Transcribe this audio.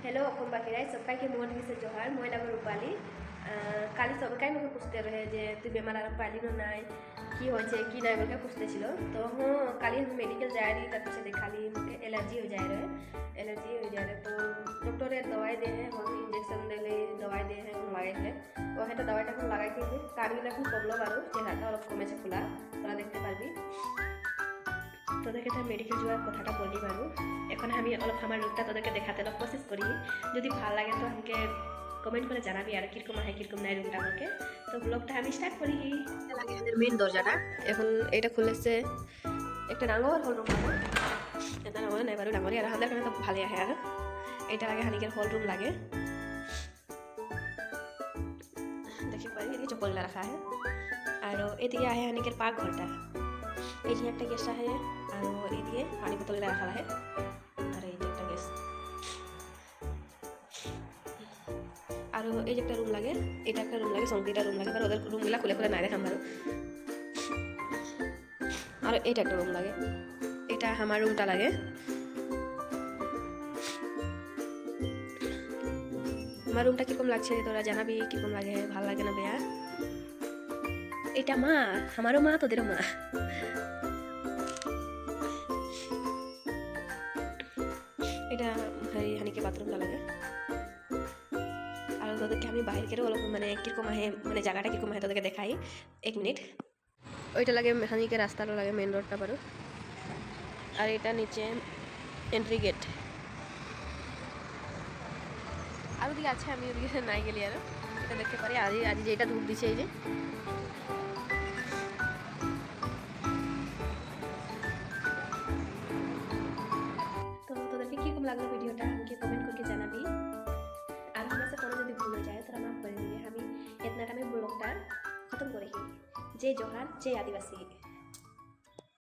Hello अखम बाकिराय सबका के मोर दिसे जोहार मोय नाम रूपाली काली सबकाई मुझे पूछते रहे जे तु बेमार आराम पाली न नाय कि होचे कि नाय मुझे पूछते छिलो तो हाँ काली हम मेडिकल जाए रही तार पीछे देखाली मुझे एलर्जी हो जाए रहे तो डॉक्टर दवाई दे है हम इंजेक्शन देले दवाई दे है लगाई है और हेटा दवाईटा हम लगाई थी कान गुला खूब कमलो बारो चेहराटा अलग कमेছে খোলা তোরা দেখতে পারবি তোদেরকে তো মেডিকেল যাওয়ার কথাটা বলি বারু এখন আমি অলপ আমার রূপটা তোদেরকে দেখাতে অলপ কোশিশ করি যদি ভালো লাগে তো আমাকে কমেন্ট করে জানাবি আর কিরকম হয় কিরকম নাই রুমটা আমাকে তো ব্লগটা আমি স্টার্ট করি লাগে আমাদের মেন দরজাটা এখন এটা খুলেছে একটা ডাঙর হল রুম আছে এটা ডাঙর নাই বারু ডাঙরই আর আমাদের এখানে তো ভালোই আহে আর এটা লাগে হানিকের হল রুম লাগে দেখি পারি এদিকে চপ্পলটা রাখা আছে আর এদিকে আহে হানিকের পাক ঘরটা এই যে একটা গ্যাস আছে আর এই দিয়ে পানি বোতল রাখা আছে আর এই যে একটা গ্যাস আর এই যে একটা রুম লাগে এটা একটা রুম লাগে সংগীটা রুম লাগে আর ওদের রুমগুলা খুলে খুলে নাই দেখাম ভালো আর এটা একটা রুম লাগে এটা আমার রুমটা লাগে আমার রুমটা কিরকম লাগছে তোরা জানাবি কিরকম লাগে ভালো লাগে না বেয়া এটা মা আমারও মা তোদেরও মা এটা হানিকে বাথরুমটা লাগে আর তোদেরকে আমি বাইরেও অলপ মানে কীরকম আহে মানে জায়গাটা কীরকম আহে তোদেরকে দেখাই 1 মিনিট ওইটা লাগে হানিকে রাস্তাটা লাগে মেন রোডটা পারো আর এটা নিচে এন্ট্রি গেট আর ওদিকে আছে আমি ওদিকে নাই গেলি আর এটা দেখতে পারি আজ যেটা ধূপ দিছে এই যে লাগলো ভিডিওটা আমাকে কমেন্ট करके জানাবি আর हमसे কোনো যদি ভুল হয়ে যায় তোরা মাফ করে দিবি আমি इतना टाइम ব্লগটা খতম করি जय जोहार जय आदिवासी।